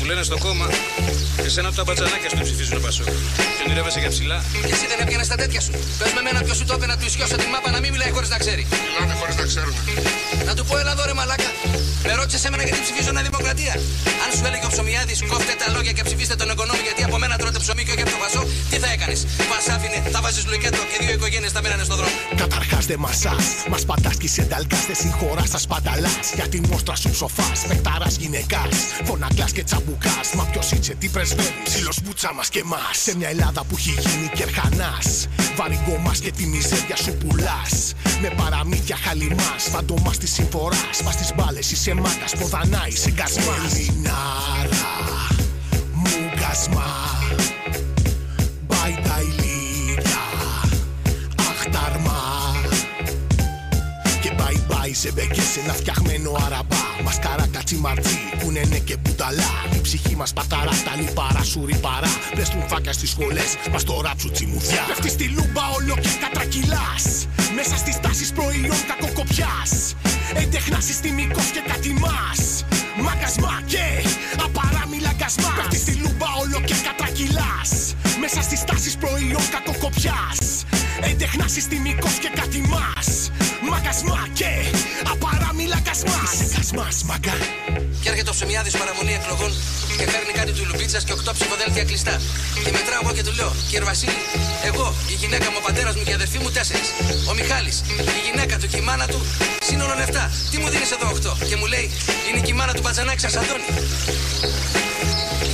Λένε στο κόμμα, εσένα τα μπατζανάκια σου ψηφίζουν Πασόκ. Και ονειρεύεσαι για ψηλά. Και εσύ δεν έπιανες τα τέτοια σου. Πες με εμένα ποιος σου το είπε να του ισιώσω τη μάπα να μην μιλάει χωρίς να ξέρει. Μιλάνε χωρίς να ξέρουν. Να του πω έλα εδώ ρε μαλάκα. Με ρώτησες εμένα γιατί ψηφίζω Νέα Δημοκρατία. Αν σου έλεγε ο Ψωμιάδης κόφτε τα λόγια και ψηφίστε τον οικονόμη γιατί από μένα τρώτε ψωμί και όχι από το Πασόκ, τι θα έκανες? Μας άφηνε, θα βάζεις λουκέτο και δύο οικογένειες θα μένανε στον δρόμο. Καταρχάς δεν μασάς. Μας πατάς κι σε νταλκάς, δεν συγχωράς, τα σπαταλάς. Για την μόστρα σου ψοφάς, παιχταράς γυναικάς. Φωνακλάς και τσαμπουκάς. Μα ποιος είσαι, τι πρεσβεύεις, ψήλος μπούτσα μας και μας. Σε μια Ελλάδα που έχει γίνει κερχανάς. Βαρυγκομάς και τη μιζέρια σου πουλάς. Με παραμύθια χαλιμάς, φαντομάς της συμφοράς. Πας στις μπάλες, είσαι μάγκας, ποδανά, είσαι γκασμάς. Ελληνάρα, μου γκασμά. Μπάει τα ηλίκια, αχταρμά. Και bye σε μπεκές σε ένα φτιαχμένο αραμπά. Μασκαρά κατσιμαρτζή, κουνενέ και πουταλά. Η ψυχή μας παταρά, τα λιπαρά σου ριπαρά. Πες φάκια στις σχολές, μας το ράψου τσιμουδιά. Πέφτεις στη λούμπα όλο και κατρακυλάς. Μέσα στις τάσεις προϊόν κακοκοπιάς. Έντεχνα συστημικός και κατημάς. Μαγκασμά και απαράμιλα γκασμάς. Πέφτεις στη λούμπα όλο και κατρακυλάς. Μέσα στις τάσεις προϊόν κακοκοπιάς. Έντεχνα συστημικός και κατημάς. Μαγκασμά και απαράμιλα γκασμάς. Είσαι γκασμάς, μαγκα. Και έρχεται ο Ψωμιάδης παραμονή εκλογών και παίρνει κάτι του Λουμπίτσας και 8 ψηφοδέλτια κλειστά. Και μετράω εγώ και του λέω: Κύριε Βασίλη, εγώ, η γυναίκα μου, ο πατέρας μου και η αδερφή μου 4. Ο Μιχάλης, η γυναίκα του και η μάνα του, σύνολο 7. Τι μου δίνεις εδώ 8? Και μου λέει: Είναι και η μάνα του Μπατζανάκη Σασαντώνη.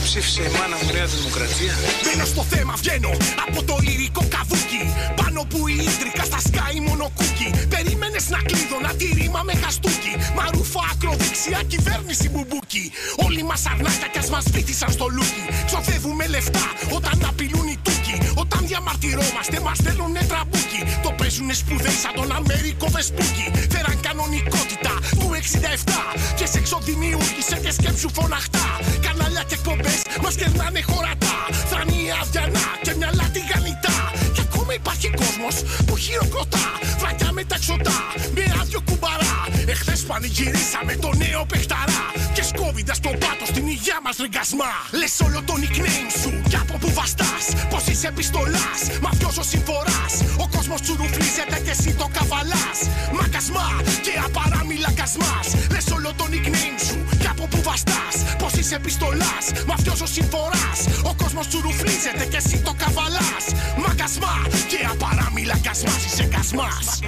Ψήφισε η μάνα μου Νέα Δημοκρατία. Μπαίνω στο θέμα, βγαίνω από το λυρικό καβούκι. Πάνω που η ίντρικα στα σκάει μονοκούκι. Περίμενες να κλείδω, να τη ρήμα με χαστούκι. Μαρούφα ακροδεξιά, κυβέρνηση μπουμπούκι. Όλοι μας αρνάκια κι ας μας βήθησαν στο λούκι. Ξοδεύουμε λεφτά όταν απειλούν οι τούκοι. Όταν διαμαρτυρόμαστε μας στέλνουνε τραμπούκι. Το παίζουνε σπουδαίοι σαν τον Αμερικό Βεσπούκι. Φέραν κανονικότητα του 67 και σεξο δημιούργησε και σκέψου φωναχτά. Κανάλια και εκπομπές μας κερνάνε χωρατά. Θρανία αδιανά και μυαλά τηγανιτά. Και ακόμα υπάρχει κόσμος που χειροκροτά. Βρακιά με τα εξωτά, με άδειο κουμπαρά. Εχθές πανηγυρίσαμε το νέο παιχταρά. Και σκόβοντας το πάτο στην υγειά μας ριγκασμά. Λες όλο το nickname σου κι από που βαστάς. Πως είσαι επιστολάς, μαφιόζος συμφοράς. Ο κόσμος σου ρουφλίζεται και εσύ το καβαλάς. Μακασμά και απαράμιλα κασμάς. Λες όλο το nickname σου κι από που βαστάς. Πως είσαι επιστολάς, μαφιόζος συμφοράς. Ο κόσμος σου ρουφλίζεται και εσύ το καβαλάς. Μακασμά και απαράμιλα κασμάς, είσαι κασμάς.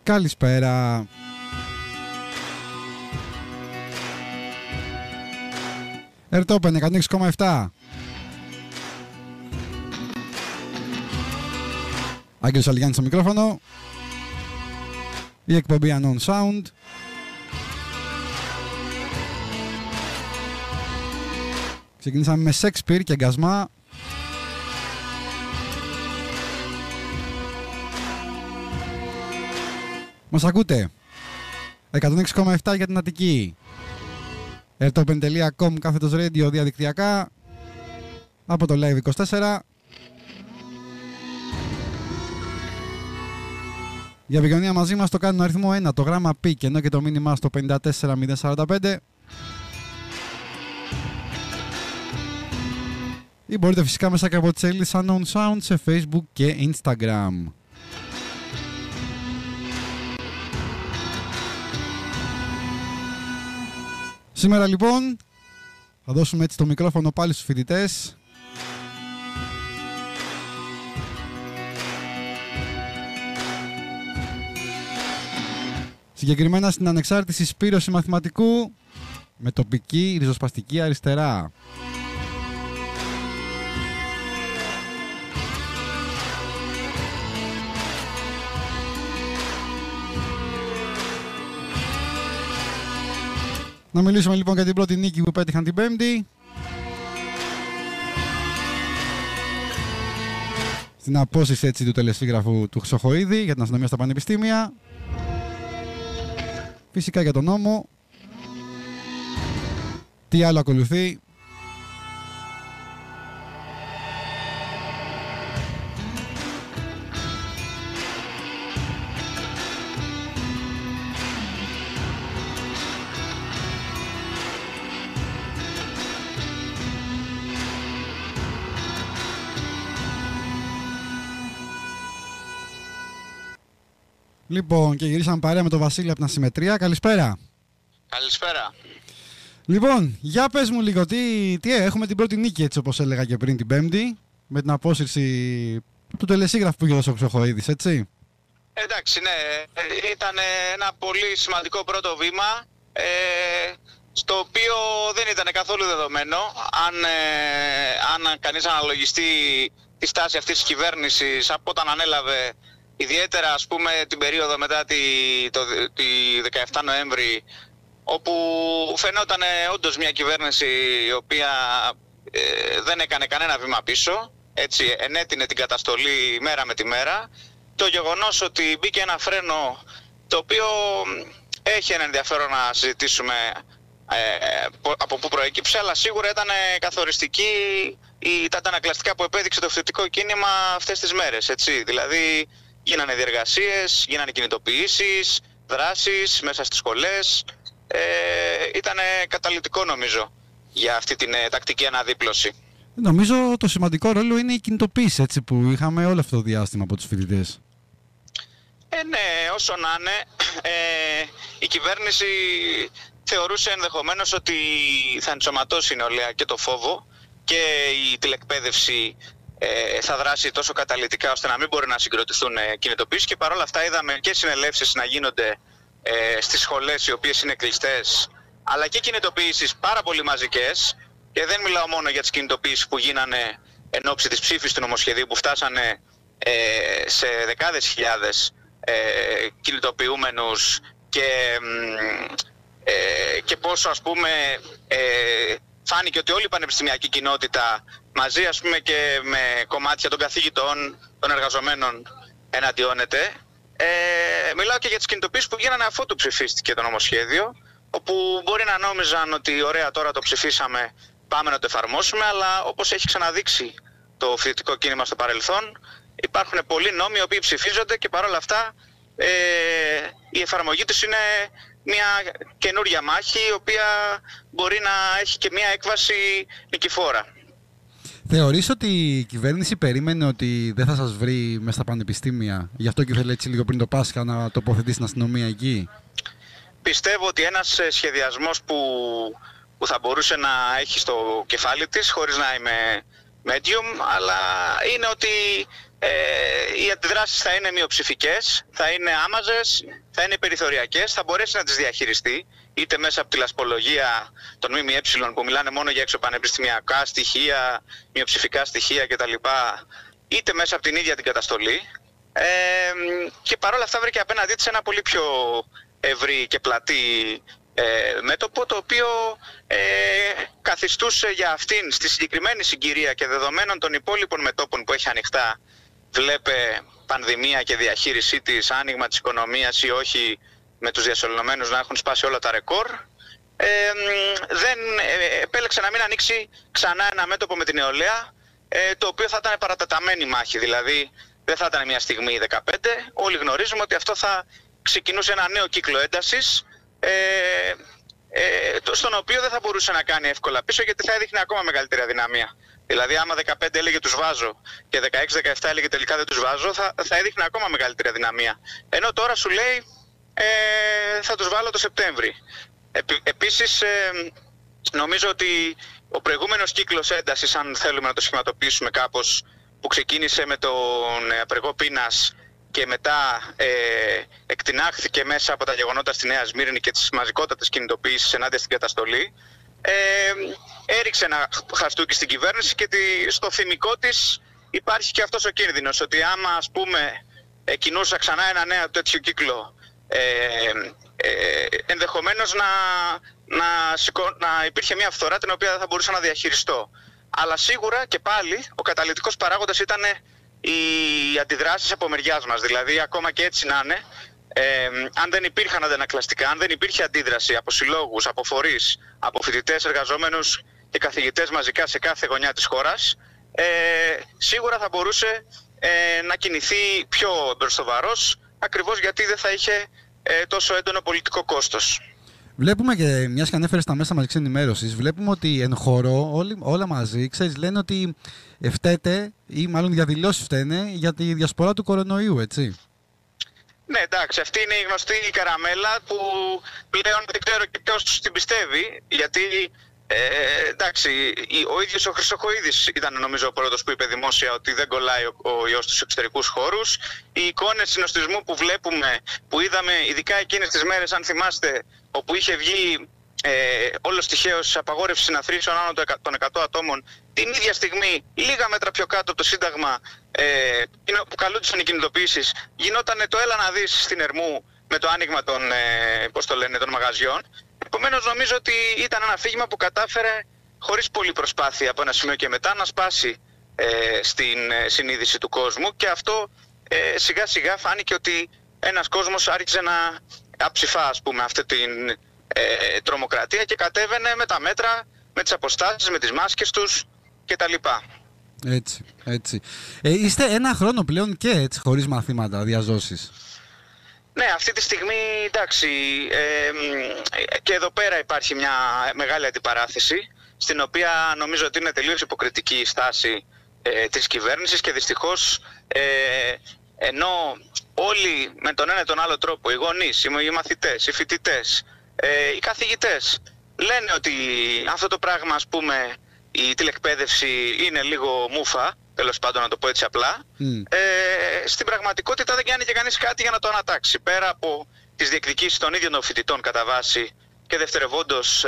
Καλησπέρα. Ερτόπεν 106,7. Άγγελος Αλιγιάννης στο μικρόφωνο. Η εκπομπή Unknown Sound. Ξεκινήσαμε με Shakespeare και γκασμά. Μας ακούτε 106,7 για την Αττική. Airtopen.com κάθετος radio διαδικτυακά. Από το Live 24. Για επικοινωνία μαζί μας το κάνουν αριθμό 1 το γράμμα π και ενώ και το μήνυμά στο 54045. Ή μπορείτε φυσικά μέσα και από τις σελίδες Unknown Sound σε Facebook και Instagram. Σήμερα λοιπόν θα δώσουμε έτσι το μικρόφωνο πάλι στους φοιτητές. Συγκεκριμένα στην ανεξάρτητη σπήρωση μαθηματικού με τοπική ριζοσπαστική αριστερά. Να μιλήσουμε λοιπόν για την πρώτη νίκη που πέτυχαν την Πέμπτη. Στην απόσυρση έτσι του τελεσίγραφου του Χρυσοχοΐδη για την αστυνομία στα πανεπιστήμια. Φυσικά για τον νόμο. Τι άλλο ακολουθεί? Λοιπόν, και γυρίσαμε παρέα με τον Βασίλη από την Ασυμμετρία. Καλησπέρα. Καλησπέρα. Λοιπόν, για πες μου λίγο, έχουμε την πρώτη νίκη, έτσι όπως έλεγα και πριν, την Πέμπτη, με την απόσυρση του τελεσίγραφου που είχε δώσει ο Χρυσοχοΐδης, έτσι. Εντάξει, ναι, ήταν ένα πολύ σημαντικό πρώτο βήμα, στο οποίο δεν ήταν καθόλου δεδομένο. Αν κανείς αναλογιστεί τη στάση αυτής της κυβέρνησης από όταν ανέλαβε, ιδιαίτερα ας πούμε την περίοδο μετά τη 17 Νοέμβρη, όπου φαινόταν όντως μια κυβέρνηση η οποία δεν έκανε κανένα βήμα πίσω, έτσι ενέτεινε την καταστολή μέρα με τη μέρα. Το γεγονός ότι μπήκε ένα φρένο, το οποίο έχει ένα ενδιαφέρον να συζητήσουμε από πού προέκυψε, αλλά σίγουρα ήταν καθοριστική τα αντανακλαστικά που επέδειξε το φοιτητικό κίνημα αυτές τις μέρες, έτσι. Δηλαδή γίνανε διεργασίες, γίνανε κινητοποιήσεις, δράσεις μέσα στις σχολές. Ήταν καταλυτικό νομίζω για αυτή την τακτική αναδίπλωση. Νομίζω το σημαντικό ρόλο είναι η κινητοποίηση, έτσι, που είχαμε όλο αυτό το διάστημα από τους φοιτητές. Ναι, όσο να είναι, η κυβέρνηση θεωρούσε ενδεχομένως ότι θα ενσωματώσει η νεολαία και το φόβο και η τηλεκπαίδευση θα δράσει τόσο καταλυτικά ώστε να μην μπορεί να συγκροτηθούν κινητοποίησεις, και παρόλα αυτά είδαμε και συνελεύσεις να γίνονται στις σχολές οι οποίες είναι κλειστές, αλλά και κινητοποιήσεις πάρα πολύ μαζικές, και δεν μιλάω μόνο για τις κινητοποιήσεις που γίνανε εν ώψη της ψήφισης του νομοσχεδίου, που φτάσανε σε δεκάδες χιλιάδες κινητοποιούμενους, και πόσο ας πούμε φάνηκε ότι όλη η πανεπιστημιακή κοινότητα μαζί ας πούμε και με κομμάτια των καθηγητών, των εργαζομένων εναντιώνεται. Μιλάω και για τις κινητοποιήσεις που γίνανε αφού του ψηφίστηκε το νομοσχέδιο, όπου μπορεί να νόμιζαν ότι ωραία, τώρα το ψηφίσαμε, πάμε να το εφαρμόσουμε, αλλά όπως έχει ξαναδείξει το φοιτητικό κίνημα στο παρελθόν, υπάρχουν πολλοί νόμοι οι οποίοι ψηφίζονται και παρόλα αυτά η εφαρμογή τους είναι μια καινούρια μάχη, η οποία μπορεί να έχει και μια έκβαση νικηφόρα. Θεωρείς ότι η κυβέρνηση περίμενε ότι δεν θα σας βρει μέσα στα πανεπιστήμια, γι' αυτό και θέλει έτσι λίγο πριν το Πάσχα να τοποθετήσει την αστυνομία εκεί? Πιστεύω ότι ένας σχεδιασμός που θα μπορούσε να έχει στο κεφάλι της, χωρίς να είμαι medium, αλλά είναι ότι οι αντιδράσεις θα είναι μειοψηφικές, θα είναι άμαζες, θα είναι περιθωριακές, θα μπορέσει να τις διαχειριστεί, είτε μέσα από τη λασπολογία των ΜΜΕ που μιλάνε μόνο για εξωπανεπιστημιακά στοιχεία, μειοψηφικά στοιχεία κτλ., είτε μέσα από την ίδια την καταστολή. Και παρόλα αυτά βρήκε απέναντί της ένα πολύ πιο ευρύ και πλατή μέτωπο, το οποίο καθιστούσε για αυτήν στη συγκεκριμένη συγκυρία και δεδομένων των υπόλοιπων μετώπων που έχει ανοιχτά, βλέπε πανδημία και διαχείρισή της, άνοιγμα της οικονομίας ή όχι, με τους διασωληνωμένους να έχουν σπάσει όλα τα ρεκόρ, δεν επέλεξε να μην ανοίξει ξανά ένα μέτωπο με την νεολαία, το οποίο θα ήταν παρατεταμένη μάχη. Δηλαδή δεν θα ήταν μια στιγμή 15, όλοι γνωρίζουμε ότι αυτό θα ξεκινούσε ένα νέο κύκλο έντασης, στον οποίο δεν θα μπορούσε να κάνει εύκολα πίσω, γιατί θα έδειχνε ακόμα μεγαλύτερη αδυναμία. Δηλαδή άμα 15 έλεγε τους βάζω και 16-17 έλεγε τελικά δεν τους βάζω, θα έδειχνε ακόμα μεγαλύτερη αδυναμία. Ενώ τώρα σου λέει θα τους βάλω το Σεπτέμβρη. Επίσης νομίζω ότι ο προηγούμενος κύκλος έντασης, αν θέλουμε να το σχηματοποιήσουμε κάπως, που ξεκίνησε με τον απεργό πείνας και μετά εκτινάχθηκε μέσα από τα γεγονότα στη Νέα Σμύρνη και τις μαζικότατες κινητοποιήσεις ενάντια στην καταστολή, έριξε ένα χαστούκι στην κυβέρνηση, και στο θυμικό της υπάρχει και αυτός ο κίνδυνος, ότι άμα ας πούμε κινούσα ξανά ένα νέο τέτοιο κύκλο, ενδεχομένως να υπήρχε μια φθορά την οποία δεν θα μπορούσα να διαχειριστώ. Αλλά σίγουρα και πάλι ο καταλυτικός παράγοντας ήταν οι αντιδράσεις από μεριάς μας. Δηλαδή, ακόμα και έτσι να είναι, αν δεν υπήρχαν αντανακλαστικά, αν δεν υπήρχε αντίδραση από συλλόγους, από φορείς, από φοιτητές, εργαζόμενους και καθηγητές μαζικά σε κάθε γωνιά της χώρας, σίγουρα θα μπορούσε να κινηθεί πιο μπροστοβαρός, ακριβώς γιατί δεν θα είχε τόσο έντονο πολιτικό κόστος. Βλέπουμε και, μιας και ανέφερε στα μέσα μαζικής ενημέρωσης, βλέπουμε ότι εν χώρο όλα μαζί, ξέρεις, λένε ότι φταίτε ή μάλλον διαδηλώσεις φταίνε για τη διασπορά του κορονοϊού, έτσι. Ναι, εντάξει, αυτή είναι η γνωστή καραμέλα που πλέον δεν ξέρω και ποιος την πιστεύει, γιατί εντάξει, ο ίδιος ο Χρυσοχοΐδης ήταν νομίζω ο πρώτος που είπε δημόσια ότι δεν κολλάει ο ιός στους εξωτερικούς χώρους. Οι εικόνες συνοστισμού που βλέπουμε, που είδαμε ειδικά εκείνες τις μέρες, αν θυμάστε, όπου είχε βγει όλος τυχαίως απαγόρευση συναθρήσεων άνω των 100 ατόμων, την ίδια στιγμή, λίγα μέτρα πιο κάτω από το Σύνταγμα, που καλούνταν οι κινητοποιήσεις, γινόταν το έλα να δεις στην Ερμού με το άνοιγμα των, των μαγαζιών. Επομένως, νομίζω ότι ήταν ένα αφήγημα που κατάφερε χωρίς πολλή προσπάθεια από ένα σημείο και μετά να σπάσει στην συνείδηση του κόσμου, και αυτό σιγά σιγά φάνηκε ότι ένας κόσμος άρχισε να αψηφά, ας πούμε, αυτή την τρομοκρατία και κατέβαινε με τα μέτρα, με τις αποστάσεις, με τις μάσκες τους κτλ. Έτσι. Είστε ένα χρόνο πλέον και έτσι, χωρίς μαθήματα, διαζώσεις. Ναι, αυτή τη στιγμή, εντάξει, και εδώ πέρα υπάρχει μια μεγάλη αντιπαράθεση, στην οποία νομίζω ότι είναι τελείως υποκριτική η στάση της κυβέρνησης, και δυστυχώς ενώ όλοι με τον ένα ή τον άλλο τρόπο, οι γονείς, οι μαθητές, οι φοιτητές, οι καθηγητές, λένε ότι αυτό το πράγμα, ας πούμε, η τηλεκπαίδευση είναι λίγο μούφα, τέλος πάντων να το πω έτσι απλά, στην πραγματικότητα δεν κάνει και κανείς κάτι για να το ανατάξει. Πέρα από τις διεκδικήσεις των ίδιων των φοιτητών κατά βάση και δευτερευόντως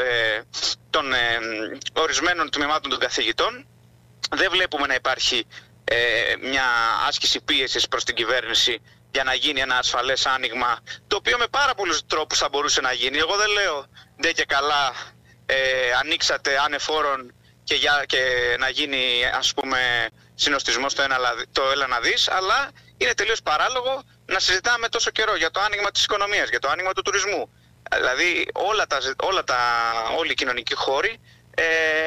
των ορισμένων τμήματων των καθηγητών, δεν βλέπουμε να υπάρχει μια άσκηση πίεσης προς την κυβέρνηση για να γίνει ένα ασφαλές άνοιγμα, το οποίο με πάρα πολλούς τρόπους θα μπορούσε να γίνει. Εγώ δεν λέω ντε και καλά ανοίξατε ανεφόρον και να γίνει, ας πούμε, συνοστισμός το έλα να δεις, αλλά είναι τελείως παράλογο να συζητάμε τόσο καιρό για το άνοιγμα της οικονομίας, για το άνοιγμα του τουρισμού. Δηλαδή όλοι οι κοινωνικοί χώροι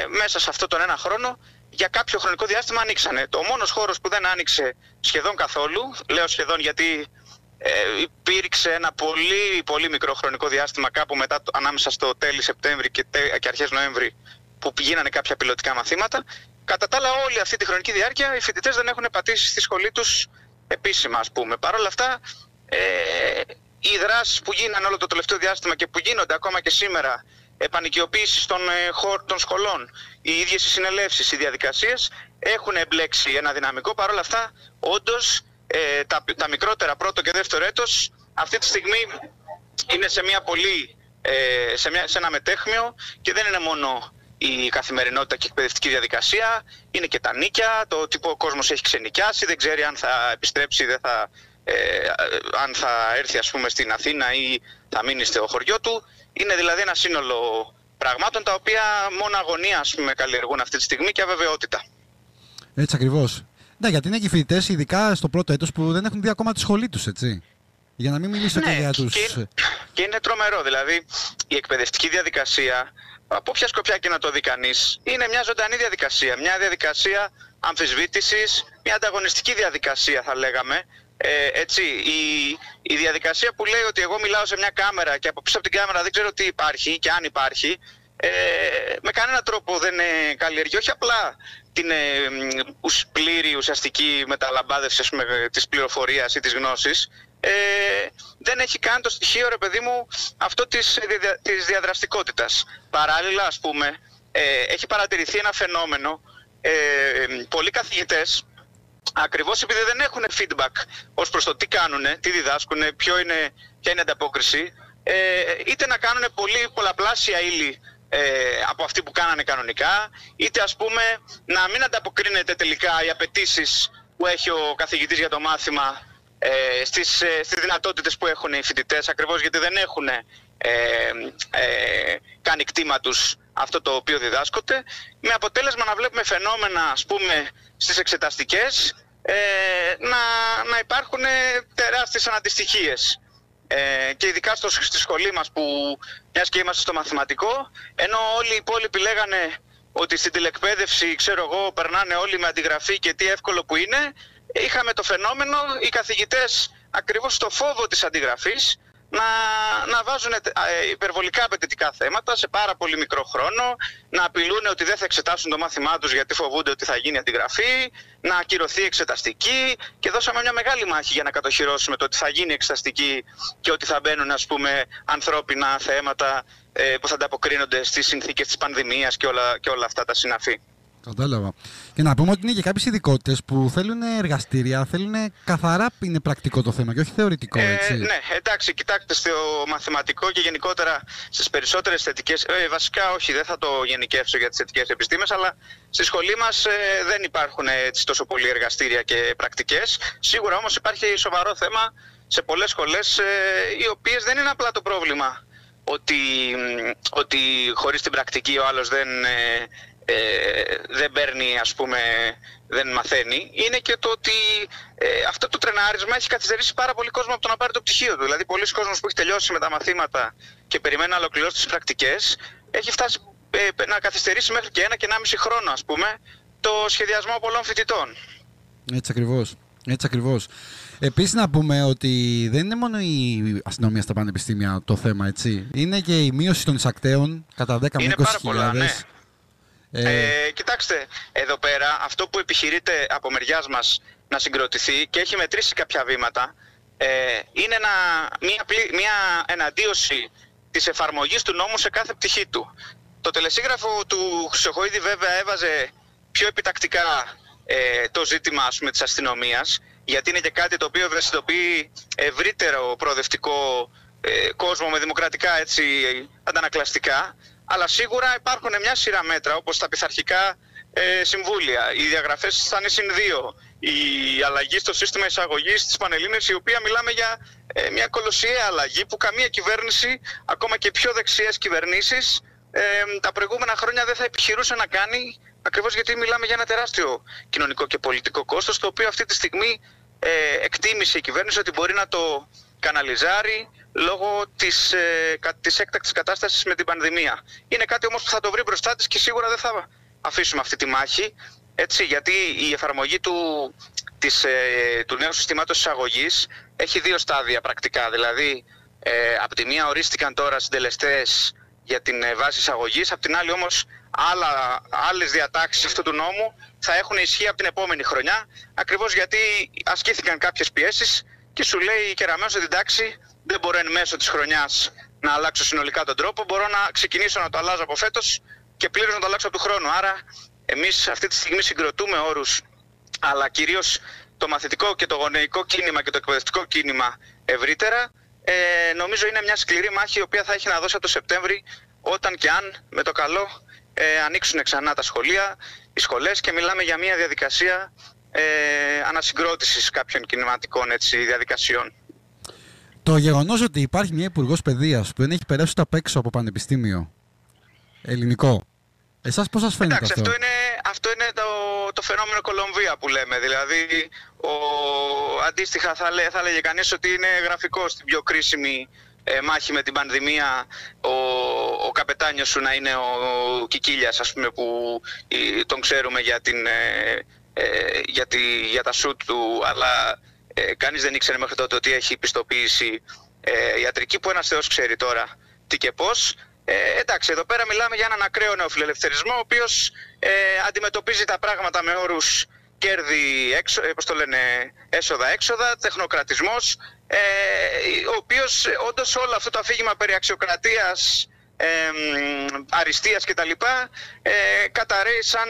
μέσα σε αυτόν τον ένα χρόνο για κάποιο χρονικό διάστημα ανοίξανε. Το μόνος χώρος που δεν άνοιξε σχεδόν καθόλου, λέω σχεδόν γιατί υπήρξε ένα πολύ μικρό χρονικό διάστημα κάπου μετά, ανάμεσα στο τέλη Σεπτέμβρη και αρχές Νοέμβρη, που γίνανε κάποια πιλωτικά μαθήματα. Κατά τα άλλα, όλη αυτή τη χρονική διάρκεια οι φοιτητές δεν έχουν πατήσει στη σχολή τους επίσημα, ας πούμε. Παρ' όλα αυτά, οι δράσεις που γίνανε όλο το τελευταίο διάστημα και που γίνονται ακόμα και σήμερα, επανοικιοποίηση των σχολών, οι ίδιες οι συνελεύσεις, οι διαδικασίες, έχουν εμπλέξει ένα δυναμικό. Παρ' όλα αυτά, όντως, τα μικρότερα πρώτο και δεύτερο έτος αυτή τη στιγμή είναι σε ένα μετέχμιο, και δεν είναι μόνο η καθημερινότητα και η εκπαιδευτική διαδικασία, είναι και τα νίκια, το ότι ο κόσμος έχει ξενοικιάσει, δεν ξέρει αν θα επιστρέψει, αν θα έρθει, ας πούμε, στην Αθήνα ή θα μείνει στο χωριό του. Είναι δηλαδή ένα σύνολο πραγμάτων τα οποία μόνο αγωνία, ας πούμε, καλλιεργούν αυτή τη στιγμή, και αβεβαιότητα. Έτσι ακριβώς. Ναι, γιατί είναι και οι φοιτητές, ειδικά στο πρώτο έτος, που δεν έχουν δει ακόμα τη σχολή τους, έτσι. Για να μην μιλήσω και για τους... Και είναι τρομερό, δηλαδή η εκπαιδευτική διαδικασία, από ποια σκοπιά και να το δει κανείς, είναι μια ζωντανή διαδικασία, μια διαδικασία αμφισβήτησης, μια ανταγωνιστική διαδικασία θα λέγαμε. Έτσι, η διαδικασία που λέει ότι εγώ μιλάω σε μια κάμερα και από πίσω από την κάμερα δεν ξέρω τι υπάρχει και αν υπάρχει, με κανένα τρόπο δεν καλλιεργεί όχι απλά την πλήρη ουσιαστική μεταλαμπάδευση, ας πούμε, της πληροφορίας ή της γνώσης, δεν έχει καν το στοιχείο, ρε παιδί μου, αυτό της διαδραστικότητας. Παράλληλα, ας πούμε, έχει παρατηρηθεί ένα φαινόμενο, πολλοί καθηγητές, ακριβώς επειδή δεν έχουν feedback ως προς το τι κάνουνε, τι διδάσκουνε, ποια είναι η ανταπόκριση, είτε να κάνουν πολλαπλάσια ύλη από αυτή που κάνανε κανονικά, είτε, ας πούμε, να μην ανταποκρίνεται τελικά οι απαιτήσεις που έχει ο καθηγητής για το μάθημα στις δυνατότητες που έχουν οι φοιτητές, ακριβώς γιατί δεν έχουν κάνει κτήμα τους αυτό το οποίο διδάσκονται, με αποτέλεσμα να βλέπουμε φαινόμενα, ας πούμε, στις εξεταστικές να υπάρχουν τεράστιες αναντιστοιχίες. Και ειδικά στη σχολή μας, που μιας και είμαστε στο μαθηματικό, ενώ όλοι οι υπόλοιποι λέγανε ότι στην τηλεκπαίδευση, ξέρω εγώ, περνάνε όλοι με αντιγραφή και τι εύκολο που είναι, είχαμε το φαινόμενο οι καθηγητές ακριβώς στο φόβο της αντιγραφής να βάζουν υπερβολικά απαιτητικά θέματα σε πάρα πολύ μικρό χρόνο, να απειλούν ότι δεν θα εξετάσουν το μάθημά τους γιατί φοβούνται ότι θα γίνει αντιγραφή, να ακυρωθεί εξεταστική, και δώσαμε μια μεγάλη μάχη για να κατοχυρώσουμε το ότι θα γίνει εξεταστική και ότι θα μπαίνουν, ας πούμε, ανθρώπινα θέματα που θα ανταποκρίνονται στις συνθήκες της πανδημίας και όλα αυτά τα συναφή. Κατάλαβα. Και να πούμε ότι είναι και κάποιες ειδικότητες που θέλουν εργαστήρια, θέλουν καθαρά είναι πρακτικό το θέμα και όχι θεωρητικό, έτσι. Ναι, εντάξει, κοιτάξτε, στο μαθηματικό και γενικότερα στις περισσότερες θετικές, βασικά όχι, δεν θα το γενικεύσω για τις θετικές επιστήμες, αλλά στη σχολή μας δεν υπάρχουν τόσο πολλοί εργαστήρια και πρακτικές. Σίγουρα όμως υπάρχει σοβαρό θέμα σε πολλές σχολές, οι οποίες δεν είναι απλά το πρόβλημα ότι χωρίς την πρακτική ο άλλος δεν παίρνει, ας πούμε, δεν μαθαίνει. Είναι και το ότι αυτό το τρενάρισμα έχει καθυστερήσει πάρα πολύ κόσμο από το να πάρει το πτυχίο του. Δηλαδή, πολλοί κόσμος που έχει τελειώσει με τα μαθήματα και περιμένει να ολοκληρώσει τις πρακτικές, έχει φτάσει να καθυστερήσει μέχρι και 1 και 1,5 χρόνο, ας πούμε, το σχεδιασμό πολλών φοιτητών. Έτσι ακριβώς. Έτσι ακριβώς. Επίσης να πούμε ότι δεν είναι μόνο η αστυνομία στα πανεπιστήμια το θέμα, έτσι. Είναι και η μείωση των εισακτέων κατά 10 με 20.000. Κοιτάξτε, εδώ πέρα αυτό που επιχειρείται από μεριάς μας να συγκροτηθεί και έχει μετρήσει κάποια βήματα, είναι μια εναντίωση της εφαρμογής του νόμου σε κάθε πτυχή του. Το τελεσίγραφο του Χρυσοχοΐδη βέβαια έβαζε πιο επιτακτικά το ζήτημα, ας πούμε, της αστυνομίας, γιατί είναι και κάτι το οποίο ευαισθητοποιεί ευρύτερο προοδευτικό κόσμο με δημοκρατικά, έτσι, αντανακλαστικά. Αλλά σίγουρα υπάρχουν μια σειρά μέτρα, όπως τα πειθαρχικά συμβούλια, οι διαγραφές στα νησιν 2, η αλλαγή στο σύστημα εισαγωγής της Πανελλήνιας, η οποία μιλάμε για μια κολοσιαία αλλαγή που καμία κυβέρνηση, ακόμα και πιο δεξιές κυβερνήσεις, τα προηγούμενα χρόνια δεν θα επιχειρούσε να κάνει, ακριβώς γιατί μιλάμε για ένα τεράστιο κοινωνικό και πολιτικό κόστος, το οποίο αυτή τη στιγμή εκτίμησε η κυβέρνηση ότι μπορεί να το καναλιζάρει λόγω της έκτακτης κατάστασης με την πανδημία. Είναι κάτι όμως που θα το βρει μπροστά της και σίγουρα δεν θα αφήσουμε αυτή τη μάχη, έτσι, γιατί η εφαρμογή του νέου συστήματος εισαγωγής έχει 2 στάδια πρακτικά. Δηλαδή, από τη μία ορίστηκαν τώρα συντελεστές για την βάση εισαγωγής, από την άλλη όμως άλλες διατάξεις αυτού του νόμου θα έχουν ισχύ από την επόμενη χρονιά, ακριβώς γιατί ασκήθηκαν κάποιες πιέσεις και σου λέει η Κεραμέως ότι εντάξει, δεν μπορώ εν μέσω της χρονιάς να αλλάξω συνολικά τον τρόπο, μπορώ να ξεκινήσω να το αλλάζω από φέτος και πλήρως να το αλλάξω από του χρόνου. Άρα εμείς αυτή τη στιγμή συγκροτούμε όρους, αλλά κυρίως το μαθητικό και το γονεϊκό κίνημα και το εκπαιδευτικό κίνημα ευρύτερα. Νομίζω είναι μια σκληρή μάχη η οποία θα έχει να δώσει από το Σεπτέμβρη, όταν και αν με το καλό ανοίξουν ξανά τα σχολεία, οι σχολές, και μιλάμε για μια διαδικασία ανασυγκρότησης κάποιων κινηματικών, έτσι, διαδικασιών. Το γεγονός ότι υπάρχει μια υπουργός παιδείας που δεν έχει περάσει ούτε απ' έξω από πανεπιστήμιο ελληνικό, εσάς πώς σας φαίνεται? Εντάξει, αυτό είναι το φαινόμενο Κολομβία που λέμε. Δηλαδή, αντίστοιχα θα λέγε κανείς ότι είναι γραφικό στην πιο κρίσιμη μάχη με την πανδημία ο καπετάνιος σου να είναι ο Κικίλιας, ας πούμε, που τον ξέρουμε για τα σουτ του, αλλά κανείς δεν ήξερε μέχρι τότε ότι έχει πιστοποίηση ιατρική, που ένας θεός ξέρει τώρα τι και πώς. Εντάξει, εδώ πέρα μιλάμε για έναν ακραίο νεοφιλελευθερισμό, ο οποίος αντιμετωπίζει τα πράγματα με όρους κέρδη, έσοδα-έξοδα, τεχνοκρατισμός, ο οποίος όντως όλο αυτό το αφήγημα περί αξιοκρατίας, αριστείας κτλ. Καταρρέει σαν,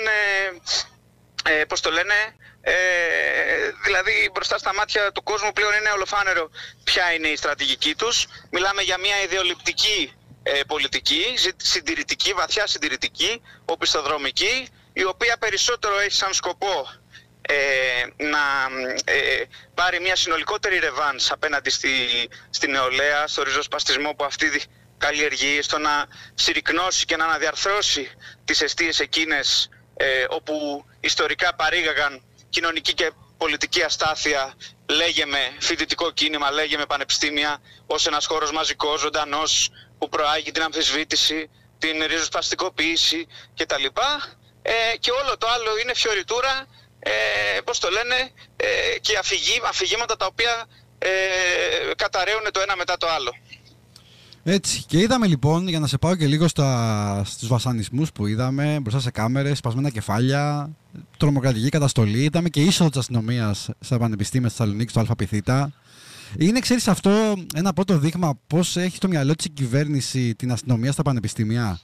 δηλαδή μπροστά στα μάτια του κόσμου πλέον είναι ολοφάνερο ποια είναι η στρατηγική τους. Μιλάμε για μια ιδεολειπτική πολιτική, συντηρητική, βαθιά συντηρητική, οπισθοδρομική, η οποία περισσότερο έχει σαν σκοπό να πάρει μια συνολικότερη ρεβάνς απέναντι στη νεολαία, στο ριζοσπαστισμό που αυτή καλλιεργεί, στο να συρρικνώσει και να αναδιαρθρώσει τις εστίες εκείνες όπου ιστορικά παρήγαγαν κοινωνική και πολιτική αστάθεια, λέγε με φοιτητικό κίνημα, λέγε με πανεπιστήμια, ως ένας χώρος μαζικός, ζωντανός, που προάγει την αμφισβήτηση, την ριζοσπαστικοποίηση κτλ. Και όλο το άλλο είναι φιωριτούρα, πώς το λένε, και αφηγήματα τα οποία καταραίουν το ένα μετά το άλλο. Έτσι, και είδαμε λοιπόν, για να σε πάω και λίγο στους βασανισμούς που είδαμε μπροστά σε κάμερες, σπασμένα κεφάλια, τρομοκρατική καταστολή, είδαμε και είσοδο της αστυνομίας στα πανεπιστήμια της Θεσσαλονίκης, στο ΑΠ. Είναι, ξέρεις, αυτό ένα πρώτο δείγμα πώς έχει στο μυαλό της η κυβέρνηση την αστυνομία στα πανεπιστήμια?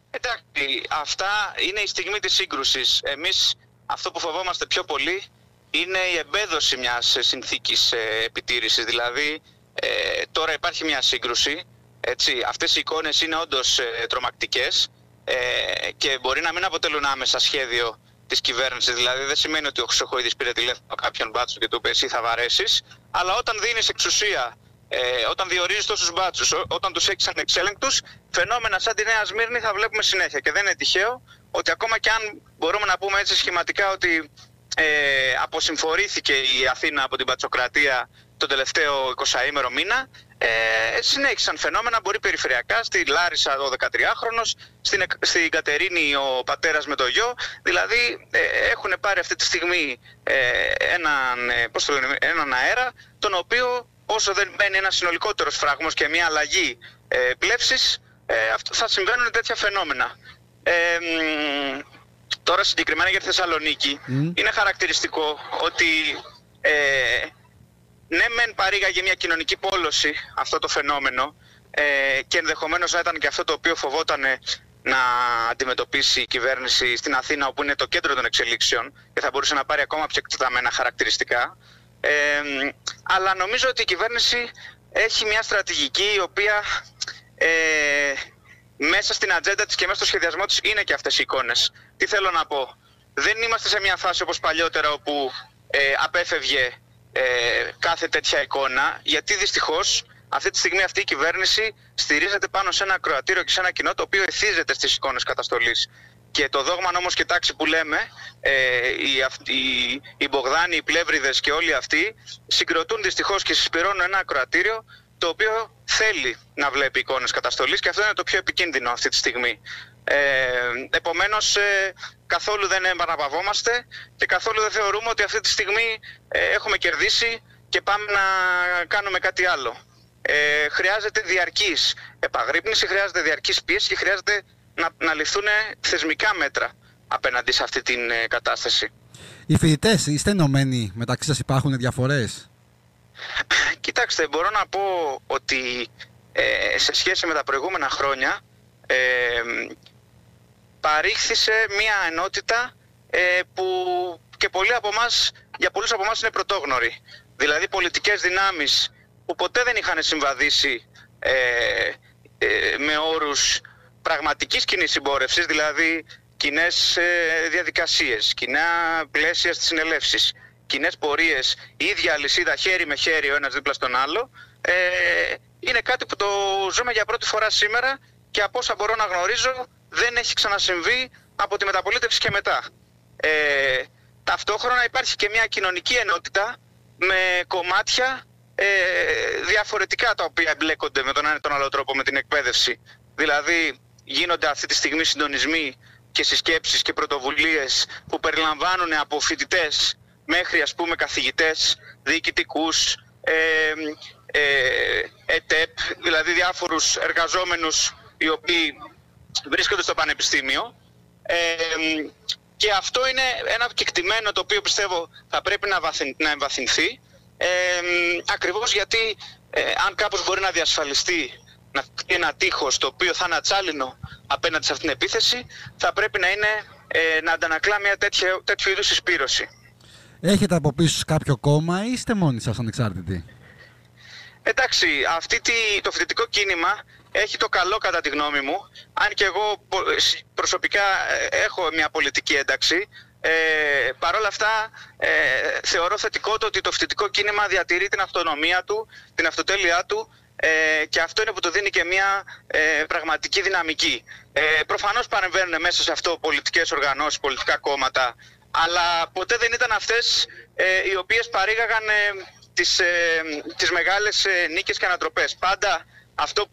Εντάξει, αυτά είναι η στιγμή της σύγκρουσης. Εμείς αυτό που φοβόμαστε πιο πολύ είναι η εμπέδωση μιας συνθήκης επιτήρησης. Δηλαδή, τώρα υπάρχει μια σύγκρουση, έτσι. Αυτές οι εικόνες είναι όντως τρομακτικές και μπορεί να μην αποτελούν άμεσα σχέδιο της κυβέρνησης. Δηλαδή δεν σημαίνει ότι ο Χρυσοχοίδης πήρε τηλέφωνο κάποιον μπάτσο και του είπε εσύ θα βαρέσεις, αλλά όταν δίνεις εξουσία, όταν διορίζεις τόσους μπάτσους, όταν τους έχεις ανεξέλεγκτους, φαινόμενα σαν τη Νέα Σμύρνη θα βλέπουμε συνέχεια. Και δεν είναι τυχαίο ότι ακόμα και αν μπορούμε να πούμε έτσι σχηματικά ότι αποσυμφορήθηκε η Αθήνα από την μπατσοκρατία τον τελευταίο 20ήμερο μήνα, συνέχισαν φαινόμενα, μπορεί περιφερειακά, στη Λάρισα ο 13χρονος, στην Κατερίνη ο πατέρας με το γιο, δηλαδή έχουν πάρει αυτή τη στιγμή έναν αέρα, τον οποίο όσο δεν μπαίνει ένας συνολικότερος φράγμος και μια αλλαγή πλεύσης, θα συμβαίνουν τέτοια φαινόμενα. Τώρα συγκεκριμένα για τη Θεσσαλονίκη, είναι χαρακτηριστικό ότι ναι μεν παρήγαγε μια κοινωνική πόλωση αυτό το φαινόμενο και ενδεχομένως να ήταν και αυτό το οποίο φοβόταν να αντιμετωπίσει η κυβέρνηση στην Αθήνα, όπου είναι το κέντρο των εξελίξεων και θα μπορούσε να πάρει ακόμα πιο εκτεταμένα χαρακτηριστικά, αλλά νομίζω ότι η κυβέρνηση έχει μια στρατηγική η οποία μέσα στην ατζέντα της και μέσα στο σχεδιασμό της είναι και αυτές οι εικόνες. Τι θέλω να πω? Δεν είμαστε σε μια φάση όπως παλιότερα όπου απέφευγε κάθε τέτοια εικόνα, γιατί δυστυχώς αυτή τη στιγμή αυτή η κυβέρνηση στηρίζεται πάνω σε ένα ακροατήριο και σε ένα κοινό το οποίο εθίζεται στις εικόνες καταστολής. Και το δόγμα νόμος και τάξη που λέμε, οι Μπογδάνοι, οι Πλεύριδες και όλοι αυτοί συγκροτούν δυστυχώς και συσπηρώνουν ένα ακροατήριο το οποίο θέλει να βλέπει εικόνες καταστολής, και αυτό είναι το πιο επικίνδυνο αυτή τη στιγμή. Επομένως καθόλου δεν επαναπαυόμαστε και καθόλου δεν θεωρούμε ότι αυτή τη στιγμή έχουμε κερδίσει και πάμε να κάνουμε κάτι άλλο. Χρειάζεται διαρκής επαγρύπνηση, χρειάζεται διαρκής πίεση και χρειάζεται να ληφθούν θεσμικά μέτρα απέναντι σε αυτή την κατάσταση. Οι φοιτητές είστε ενωμένοι μεταξύ σας, υπάρχουν διαφορές? Κοιτάξτε, μπορώ να πω ότι σε σχέση με τα προηγούμενα χρόνια παρήχθησε μια ενότητα που και για πολλούς από εμάς είναι πρωτόγνωρη. Δηλαδή πολιτικές δυνάμεις που ποτέ δεν είχαν συμβαδίσει με όρους πραγματικής κοινής συμπόρευσης, δηλαδή κοινές διαδικασίες, κοινά πλαίσια στις συνελεύσεις, κοινές πορείες, η ίδια αλυσίδα χέρι με χέρι ο ένας δίπλα στον άλλο, είναι κάτι που το ζούμε για πρώτη φορά σήμερα και από όσα μπορώ να γνωρίζω δεν έχει ξανασυμβεί από τη μεταπολίτευση και μετά. Ταυτόχρονα υπάρχει και μια κοινωνική ενότητα με κομμάτια διαφορετικά τα οποία εμπλέκονται με τον ένα ή τον άλλο τρόπο με την εκπαίδευση. Δηλαδή γίνονται αυτή τη στιγμή συντονισμοί και συσκέψεις και πρωτοβουλίες που περιλαμβάνουν από φοιτητές μέχρι ας πούμε καθηγητές, διοικητικούς, ΕΤΕΠ, δηλαδή διάφορους εργαζόμενους οι οποίοι βρίσκονται στο πανεπιστήμιο, και αυτό είναι ένα κεκτημένο το οποίο πιστεύω θα πρέπει να εμβαθυνθεί, ακριβώς γιατί αν κάπως μπορεί να διασφαλιστεί να φτιάξει ένα τείχος το οποίο θα είναι ατσάλινο απέναντι σε αυτήν την επίθεση, θα πρέπει να είναι να αντανακλά μια τέτοιου είδους συσπήρωση. Έχετε από πίσω κάποιο κόμμα ή είστε μόνοι σας ανεξάρτητοι? Εντάξει, το φοιτητικό κίνημα έχει το καλό κατά τη γνώμη μου, αν και εγώ προσωπικά έχω μια πολιτική ένταξη. Παρ' όλα αυτά θεωρώ θετικό το ότι το φοιτητικό κίνημα διατηρεί την αυτονομία του, την αυτοτέλειά του και αυτό είναι που του δίνει και μια πραγματική δυναμική. Προφανώς παρεμβαίνουν μέσα σε αυτό πολιτικές οργανώσεις, πολιτικά κόμματα, αλλά ποτέ δεν ήταν αυτές οι οποίες παρήγαγαν τις μεγάλες νίκες και ανατροπές. Πάντα αυτό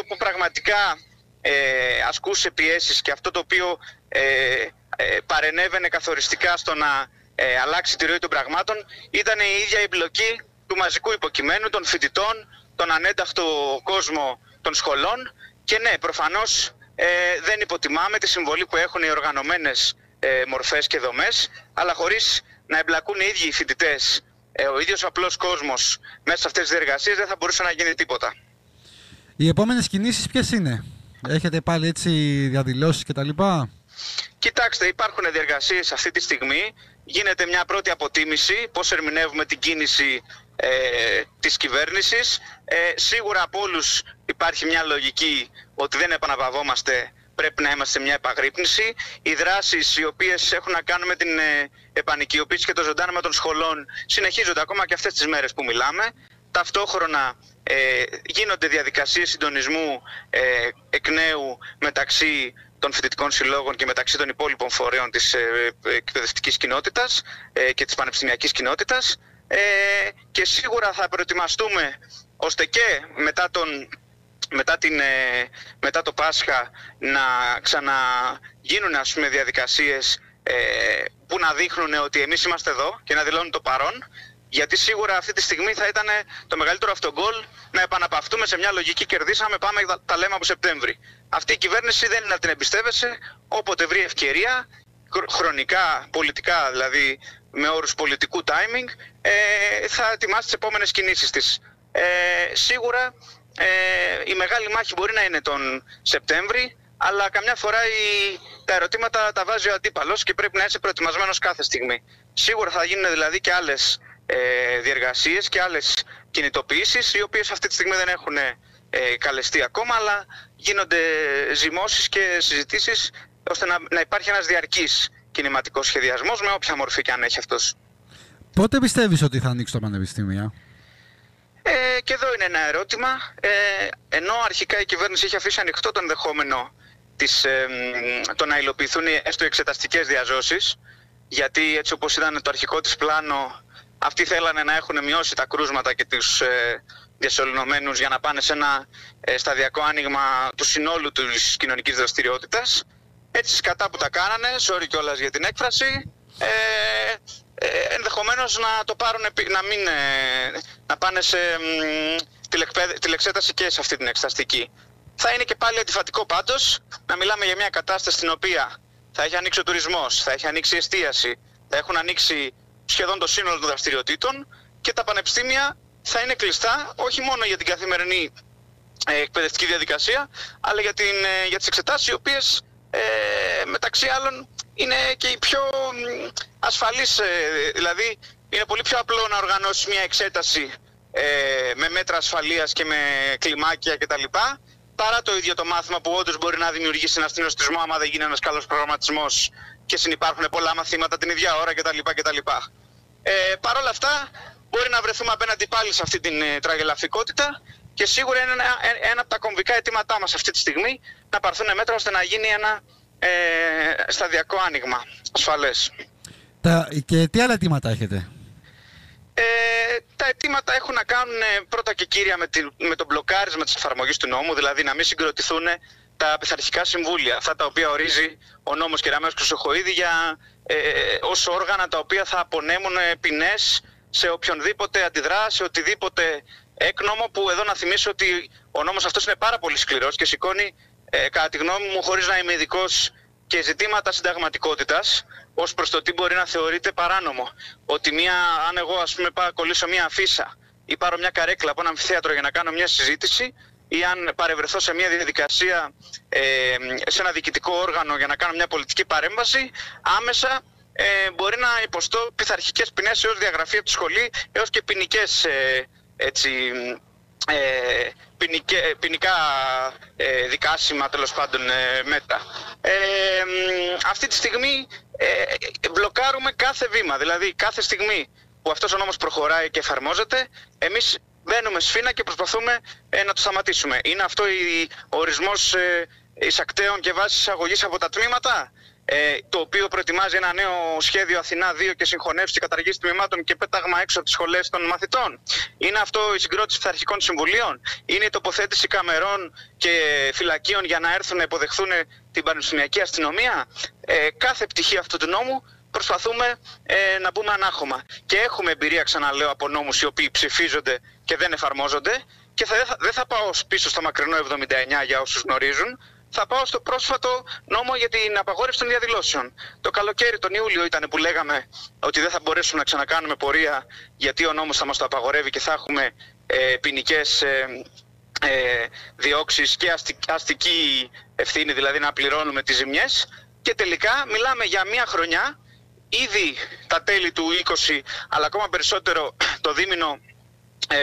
που πραγματικά ασκούσε πιέσεις και αυτό το οποίο παρενέβαινε καθοριστικά στο να αλλάξει τη ροή των πραγμάτων ήταν η ίδια η εμπλοκή του μαζικού υποκειμένου, των φοιτητών, τον ανένταχτο κόσμο των σχολών. Και ναι, προφανώς δεν υποτιμάμε τη συμβολή που έχουν οι οργανωμένες μορφές και δομές, αλλά χωρίς να εμπλακούν οι ίδιοι οι φοιτητές, ο ίδιος ο απλός κόσμος μέσα σε αυτές τις διεργασίες, δεν θα μπορούσε να γίνει τίποτα. Οι επόμενες κινήσεις ποιες είναι? Έχετε πάλι έτσι διαδηλώσεις κτλ? Κοιτάξτε, υπάρχουν διεργασίες αυτή τη στιγμή. Γίνεται μια πρώτη αποτίμηση πώς ερμηνεύουμε την κίνηση της κυβέρνησης. Σίγουρα από όλους υπάρχει μια λογική ότι δεν επαναπαυόμαστε, πρέπει να είμαστε σε μια επαγρύπνηση. Οι δράσεις οι οποίες έχουν να κάνουν με την επανοικιοποίηση και το ζωντάνεμα των σχολών συνεχίζονται ακόμα και αυτές τις μέρες που μιλάμε. Ταυτόχρονα γίνονται διαδικασίες συντονισμού εκ νέου μεταξύ των φοιτητικών συλλόγων και μεταξύ των υπόλοιπων φορέων της εκπαιδευτικής κοινότητας και της πανεπιστημιακής κοινότητας, και σίγουρα θα προετοιμαστούμε ώστε και μετά το Πάσχα να ξαναγίνουν, ας πούμε, διαδικασίες που να δείχνουν ότι εμείς είμαστε εδώ και να δηλώνουν το παρόν. Γιατί σίγουρα αυτή τη στιγμή θα ήταν το μεγαλύτερο αυτογκόλ να επαναπαυτούμε σε μια λογική κερδίσαμε, πάμε τα λέμε από Σεπτέμβρη. Αυτή η κυβέρνηση δεν είναι να την εμπιστεύεσαι, όποτε βρει ευκαιρία, χρονικά, πολιτικά δηλαδή, με όρους πολιτικού timing, θα ετοιμάσει τις επόμενες κινήσεις της. Σίγουρα η μεγάλη μάχη μπορεί να είναι τον Σεπτέμβρη, αλλά καμιά φορά τα ερωτήματα τα βάζει ο αντίπαλος και πρέπει να είσαι προετοιμασμένος κάθε στιγμή. Σίγουρα θα γίνουν δηλαδή και άλλες διεργασίες και άλλες κινητοποιήσεις, οι οποίες αυτή τη στιγμή δεν έχουν καλεστεί ακόμα, αλλά γίνονται ζυμώσεις και συζητήσεις ώστε να υπάρχει ένας διαρκής κινηματικός σχεδιασμός με όποια μορφή και αν έχει αυτός. Πότε πιστεύεις ότι θα ανοίξει το πανεπιστήμιο? Και εδώ είναι ένα ερώτημα. Ενώ αρχικά η κυβέρνηση είχε αφήσει ανοιχτό το ενδεχόμενο το να υλοποιηθούν έστω εξεταστικές διαζώσεις, γιατί έτσι όπως ήταν το αρχικό της πλάνο, αυτοί θέλανε να έχουν μειώσει τα κρούσματα και τους διασωληνωμένους για να πάνε σε ένα σταδιακό άνοιγμα του συνόλου της κοινωνικής δραστηριότητας. Έτσι σκατά που τα κάνανε, sorry κιόλας για την έκφραση, ενδεχομένως να το πάρουν, να πάνε σε τηλεξέταση και σε αυτή την εξεταστική. Θα είναι και πάλι αντιφατικό πάντως να μιλάμε για μια κατάσταση στην οποία θα έχει ανοίξει ο τουρισμός, θα έχει ανοίξει η εστίαση, θα έχουν ανοίξει σχεδόν το σύνολο των δραστηριοτήτων και τα πανεπιστήμια θα είναι κλειστά όχι μόνο για την καθημερινή εκπαιδευτική διαδικασία, αλλά για τις εξετάσεις, οι οποίες μεταξύ άλλων είναι και οι πιο ασφαλείς. Δηλαδή είναι πολύ πιο απλό να οργανώσεις μια εξέταση με μέτρα ασφαλείας και με κλιμάκια κτλ, παρά το ίδιο το μάθημα που όντως μπορεί να δημιουργήσει ένα ασθενοστισμό άμα δεν γίνει ένας καλός προγραμματισμός και συνυπάρχουν πολλά μαθήματα την ίδια ώρα κτλ. Παρ' όλα αυτά μπορεί να βρεθούμε απέναντι πάλι σε αυτή την τραγελαφικότητα και σίγουρα είναι ένα από τα κομβικά αιτήματά μας αυτή τη στιγμή να πάρθουν μέτρα ώστε να γίνει ένα σταδιακό άνοιγμα ασφαλές. Και τι άλλα αιτήματα έχετε? Τα αιτήματα έχουν να κάνουν πρώτα και κύρια με το μπλοκάρισμα της εφαρμογής του νόμου, δηλαδή να μην συγκροτηθούν τα πειθαρχικά συμβούλια, αυτά τα οποία ορίζει ο νόμος Κεραμέως Χρυσοχοΐδη ως όργανα τα οποία θα απονέμουν ποινές σε οποιονδήποτε αντιδρά, σε οτιδήποτε έκνομο, που εδώ να θυμίσω ότι ο νόμος αυτός είναι πάρα πολύ σκληρός και σηκώνει, κατά τη γνώμη μου, χωρίς να είμαι ειδικός, και ζητήματα συνταγματικότητας ως προς το τι μπορεί να θεωρείται παράνομο. Ότι αν εγώ ας πούμε κολλήσω μια αφίσα ή πάρω μια καρέκλα από ένα αμφιθέατρο για να κάνω μια συζήτηση, ή αν παρευρεθώ σε μια διαδικασία σε ένα διοικητικό όργανο για να κάνω μια πολιτική παρέμβαση, άμεσα μπορεί να υποστώ πειθαρχικές ποινές έως διαγραφή από τη σχολή, έως και ποινικές ποινικά δικάσιμα, τέλος πάντων, μέτρα. Αυτή τη στιγμή μπλοκάρουμε κάθε βήμα, δηλαδή κάθε στιγμή που αυτός ο νόμος προχωράει και εφαρμόζεται, εμείς μπαίνουμε σφήνα και προσπαθούμε να το σταματήσουμε. Είναι αυτό ο ορισμός εισακτέων και βάσης εισαγωγής από τα τμήματα, το οποίο προετοιμάζει ένα νέο σχέδιο Αθηνά 2 και συγχωνεύσει και καταργήσει τμήματων και πέταγμα έξω από τις σχολές των μαθητών? Είναι αυτό η συγκρότηση πειθαρχικών συμβουλίων? Είναι η τοποθέτηση καμερών και φυλακίων για να έρθουν να υποδεχθούν την πανεπιστημιακή αστυνομία? Κάθε πτυχή αυτού του νόμου προσπαθούμε να μπούμε ανάχωμα. Και έχουμε εμπειρία, ξαναλέω, από νόμους οι οποίοι ψηφίζονται και δεν εφαρμόζονται. Και δεν θα πάω πίσω στο μακρινό 79 για όσους γνωρίζουν. Θα πάω στο πρόσφατο νόμο για την απαγόρευση των διαδηλώσεων. Το καλοκαίρι, τον Ιούλιο, ήταν που λέγαμε ότι δεν θα μπορέσουμε να ξανακάνουμε πορεία γιατί ο νόμος θα μας το απαγορεύει και θα έχουμε ποινικές διώξεις και αστική ευθύνη, δηλαδή να πληρώνουμε τις ζημιές. Και τελικά μιλάμε για μια χρονιά, ήδη τα τέλη του 20, αλλά ακόμα περισσότερο το δίμηνο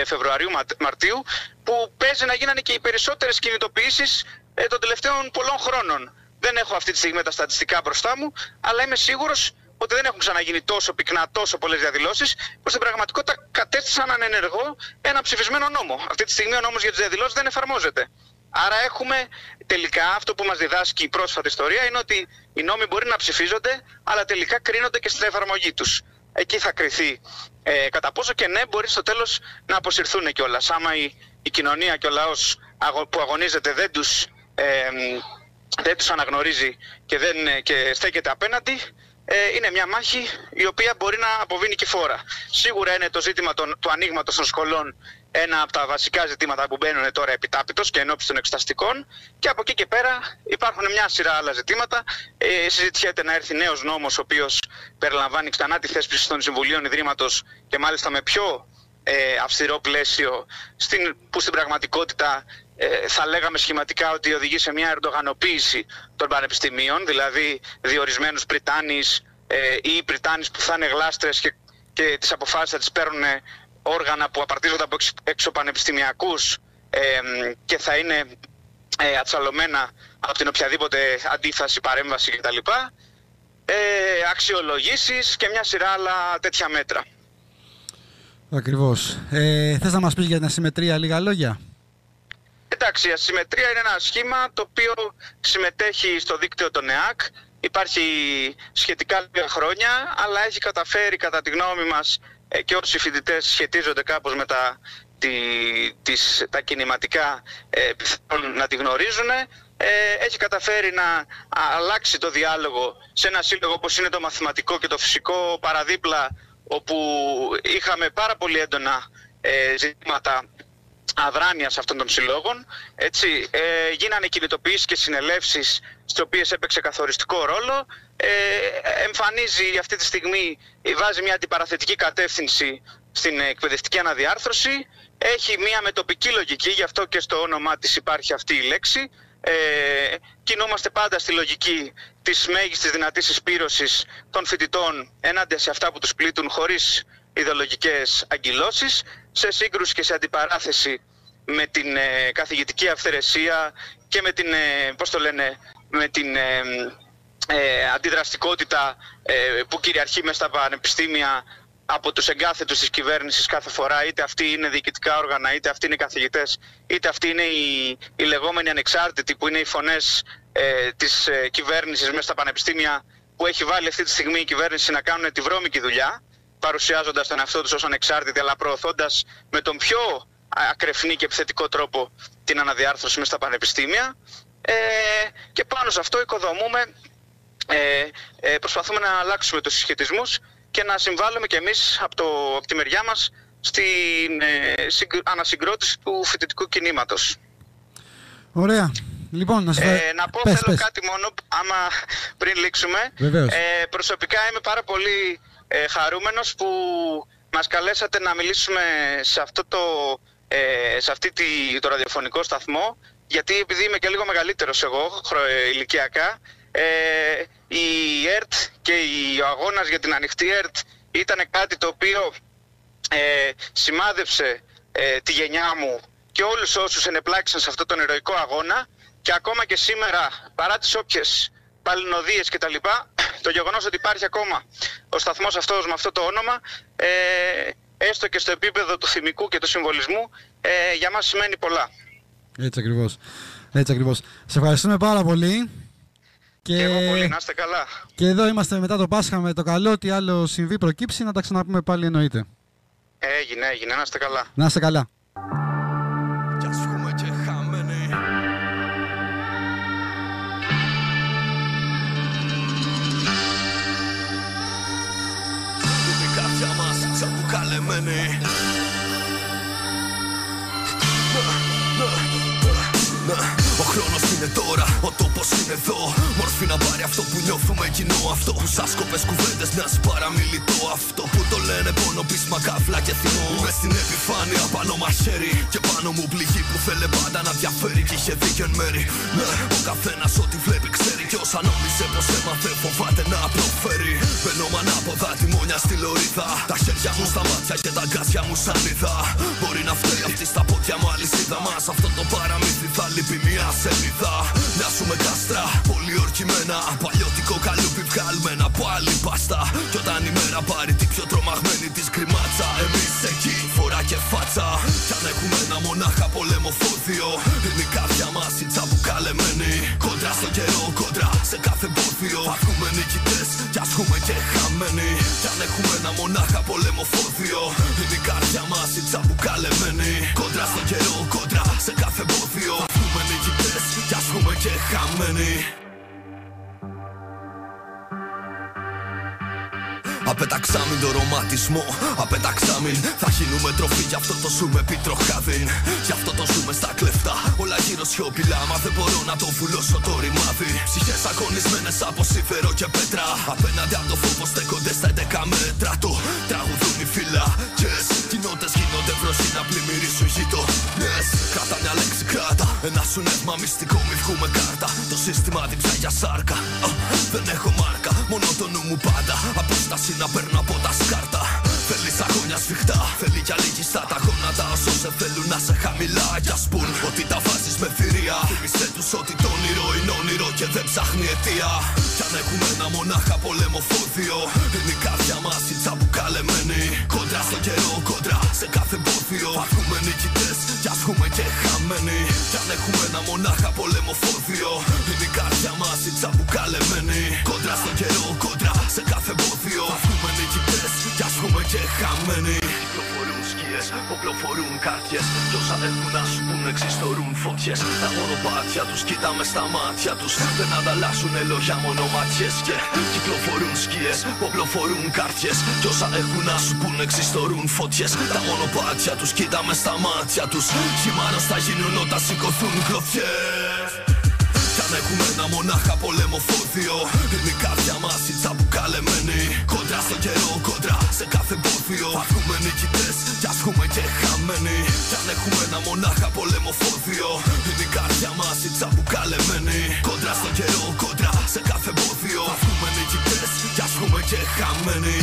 Φεβρουαρίου-Μαρτίου, που παίζει να γίνανε και οι περισσότερες κινητοποιήσεις των τελευταίων πολλών χρόνων. Δεν έχω αυτή τη στιγμή τα στατιστικά μπροστά μου, αλλά είμαι σίγουρος ότι δεν έχουν ξαναγίνει τόσο πυκνά, τόσο πολλές διαδηλώσεις, που στην πραγματικότητα κατέστησαν ανενεργό ένα ψηφισμένο νόμο. Αυτή τη στιγμή ο νόμος για τις διαδηλώσεις δεν εφαρμόζεται. Άρα έχουμε τελικά αυτό που μας διδάσκει η πρόσφατη ιστορία, είναι ότι οι νόμοι μπορεί να ψηφίζονται, αλλά τελικά κρίνονται και στην εφαρμογή τους. Εκεί θα κριθεί κατά πόσο και ναι, μπορεί στο τέλος να αποσυρθούν κιόλας. Άμα η κοινωνία και ο λαός που αγωνίζεται δεν τους αναγνωρίζει και στέκεται απέναντι, είναι μια μάχη η οποία μπορεί να αποβίνει και φόρα. Σίγουρα είναι το ζήτημα του ανοίγματος των σχολών ένα από τα βασικά ζητήματα που μπαίνουν τώρα επιτάπητος και ενώπιση των εξεταστικών, και από εκεί και πέρα υπάρχουν μια σειρά άλλα ζητήματα. Συζητιέται να έρθει νέος νόμος, ο οποίος περιλαμβάνει ξανά τη θέσπιση των συμβουλίων ιδρύματος και μάλιστα με πιο αυστηρό πλαίσιο, που στην πραγματικότητα θα λέγαμε σχηματικά ότι οδηγεί σε μια ερντογανοποίηση των πανεπιστημίων, δηλαδή διορισμένους πριτάνεις ή πριτάνεις που θα είναι γλάστρες και τις αποφάσεις θα τις παίρνουν όργανα που απαρτίζονται από εξωπανεπιστημιακούς και θα είναι ατσαλωμένα από την οποιαδήποτε αντίφαση, παρέμβαση κτλ. Αξιολογήσεις και μια σειρά άλλα τέτοια μέτρα. Ακριβώς. Θες να μας πεις για την ασυμμετρία λίγα λόγια? Εντάξει, η ασυμμετρία είναι ένα σχήμα το οποίο συμμετέχει στο δίκτυο των ΕΑΚ. Υπάρχει σχετικά λίγα χρόνια, αλλά έχει καταφέρει κατά τη γνώμη μας, και όσοι φοιτητές σχετίζονται κάπως με τα κινηματικά να τη γνωρίζουν, έχει καταφέρει να αλλάξει το διάλογο σε ένα σύλλογο όπως είναι το μαθηματικό και το φυσικό παραδίπλα, όπου είχαμε πάρα πολύ έντονα ζητήματα αδράνειας αυτών των συλλόγων. Έτσι, γίνανε κινητοποιήσεις και συνελεύσεις στις οποίες έπαιξε καθοριστικό ρόλο. Εμφανίζει αυτή τη στιγμή, βάζει μια αντιπαραθετική κατεύθυνση στην εκπαιδευτική αναδιάρθρωση. Έχει μια μετοπική λογική, γι' αυτό και στο όνομά της υπάρχει αυτή η λέξη. Κινούμαστε πάντα στη λογική της μέγιστης δυνατής εισπύρωσης των φοιτητών ενάντια σε αυτά που τους πλήττουν, χωρίς ιδεολογικές αγκυλώσεις, σε σύγκρουση και σε αντιπαράθεση με την καθηγητική αυθαιρεσία και με την, με την αντιδραστικότητα που κυριαρχεί μέσα στα πανεπιστήμια από τους εγκάθετους της κυβέρνησης κάθε φορά, είτε αυτοί είναι διοικητικά όργανα, είτε αυτοί είναι καθηγητές, είτε αυτοί είναι οι λεγόμενοι ανεξάρτητοι, που είναι οι φωνές της κυβέρνησης μέσα στα πανεπιστήμια, που έχει βάλει αυτή τη στιγμή η κυβέρνηση να κάνουν τη βρώμικη δουλειά, παρουσιάζοντας τον εαυτό τους ως ανεξάρτητοι, αλλά προωθώντας με τον πιο ακρεφνή και επιθετικό τρόπο την αναδιάρθρωση μέσα στα πανεπιστήμια. Και πάνω σε αυτό οικοδομούμε, προσπαθούμε να αλλάξουμε τους συσχετισμούς και να συμβάλλουμε κι εμείς από τη μεριά μας στην ανασυγκρότηση του φοιτητικού κινήματος. Ωραία. Λοιπόν, να πω θέλω κάτι μόνο, άμα πριν λήξουμε. Προσωπικά είμαι πάρα πολύ χαρούμενος που μας καλέσατε να μιλήσουμε σε αυτή το ραδιοφωνικό σταθμό, γιατί επειδή είμαι και λίγο μεγαλύτερος εγώ ηλικιακά, η ΕΡΤ και ο αγώνας για την ανοιχτή ΕΡΤ ήταν κάτι το οποίο σημάδεψε τη γενιά μου και όλους όσους ενεπλάξαν σε αυτόν τον ηρωικό αγώνα, και ακόμα και σήμερα, παρά τις όποιες παλινοδίες και τα λοιπά, το γεγονός ότι υπάρχει ακόμα ο σταθμός αυτός με αυτό το όνομα έστω και στο επίπεδο του θυμικού και του συμβολισμού, για μας σημαίνει πολλά. Έτσι ακριβώς. Έτσι ακριβώς. Σε ευχαριστούμε πάρα πολύ. Και εγώ πολύ, να είστε καλά. Και εδώ είμαστε μετά το Πάσχα με το καλό, τι άλλο συμβεί προκύψει, να τα ξαναπούμε πάλι εννοείται. Έγινε, να είστε καλά. Να είστε καλά. Κι ας βγούμε και χαμένοι. Είναι η καρδιά μας σαν μπουκαλεμένη. Ο χρόνος είναι τώρα, ο τόπος είναι εδώ. Μορφή να πάρει αυτό που νιώθουμε κοινό. Αυτό που σαν σκοπές κουβέντες μοιάζει παραμιλητό. Αυτό που το λένε πόνο, πείσμα, καύλα και θυμό. Μες στην επιφάνεια πάνω μαχαίρι. Και πάνω μου πληγή που θέλε πάντα να διαφέρει. Κι είχε δίκιο εν μέρη. Ναι, ο καθένας ό,τι βλέπει ξέρει. Κι όσα νόμιζε πως έμαθε φοβάται να προφέρει. Μπαίνω μ' ανάποδα τη μόνια στη λωρίδα. Τα χέρια μου στα μάτια και τα γκάζια μου σαν είδα. Μπορεί να φταίει αυτή στα πόδια μου αλυσίδα μας. Αυτό το παραμύθι θα λείπει μια σελίδα. Μοιάζουμε κάστρα, πολύ ορκιμένα. Παλιώτικο καλούπι βγάλμενα από άλλη πάστα. Κι όταν η μέρα πάρει την πιο τρομαγμένη της γκριμάτσα, εμείς εκεί φορά και φάτσα. Κι αν έχουμε ένα μονάχα πολεμοφόδιο, είναι η καρδιά μας η τσαμπουκαλεμένη. Κόντρα στο καιρό, κόντρα σε κάθε εμπόδιο. Θα βγούμε νικητές κι ας βγούμε και χαμένοι. Κι αν έχουμε ένα μονάχα πολεμοφόδιο, είναι η καρδιά μας η τσαμπουκαλεμένη. Κόντρα στο καιρό, κόντρα σε κάθε εμπόδιο. Θα βγούμε νικητές κι ας βγούμε και χαμένοι. Απέταξάμιν το ρομάτισμό, απέταξάμιν. Θα γίνουμε τροφή, γι' αυτό το ζούμε επιτροχάδιν. Γι' αυτό το ζούμε στα κλεφτά, όλα γύρω σιωπηλά. Μα δεν μπορώ να το βουλώσω το ρημάδι. Ψυχές αγωνισμένες από σίδερο και πέτρα. Απέναντι από το φόβο στέκονται στα 11 μέτρα. Το τραγουδούν οι φυλακές. Κοινότητες γίνονται βροχή να πλημμυρίσουν γειτονιές. Κράτα μια λέξη, κράτα ένα σου νεύμα μυστικό. Μη βγούμε κάρτα, το σύστημα δείξα για σάρκα. Δεν έχω μάρκα, μόνο το νου μου πάντα. Απόσταση να παίρνω από τα σκάρτα. Θέλεις αγώνια σφιχτά, θέλει κι αλήγιστα τα γόνατα. Όσο σε θέλουν να σε χαμηλά. Κι ας πουν ότι τα βάζεις με θηρία. Θύμισε τους ότι το όνειρο είναι όνειρο και δεν ψάχνει αιτία. Κι αν έχουμε ένα μονάχα πολεμοφόδιο, είναι η καρδιά μας η τσαμπουκαλεμένη. Κόντρα στο καιρό, κόντρα σε κάθε εμπόδιο. Θα βγούμε νικητές κι ας βγούμε και χαμένοι. Κι αν έχουμε ένα μονάχα πολεμοφόδιο, είναι η καρδιά μας η τσαμπουκαλεμένη. Κόντρα στο καιρό, κόντρα σε κάθε εμπόδιο. Θα βγούμε νικητές κι ας βγούμε και χαμένοι. Κυκλοφορούν σκιές, οπλοφορούν κάρτιες. Κι όσα έχουν να σου πουν εξιστορούν φωτιές. Τα μονοπάτια τους κοίταμε στα μάτια τους. Δεν ανταλλάσσουν λόγια, μόνο ματιές. Και κυκλοφορούν σκιές, οπλοφορούν κάρτιες. Κι όσα έχουν να σου πουν εξιστορούν φωτιές. Τα μονοπάτια τους κοίταμε στα μάτια τους. Χειμάρος θα γίνουν όταν σηκωθούν κλωτσιές. Κι αν έχουμε ένα μονάχα πολεμοφόδιο, είναι η καρδιά μας η τσαμπουκαλεμένη. Κόντρα στο καιρό, κόντρα σε κάθε εμπόδιο. Θα βγούμε νικητές κι ας βγούμε και χαμένοι. Κι αν έχουμε ένα μονάχα πολεμοφόδιο, είναι η καρδιά μας η τσαμπουκαλεμένη. Κόντρα στο καιρό, κόντρα σε κάθε εμπόδιο. Θα βγούμε νικητές κι ας βγούμε και χαμένοι.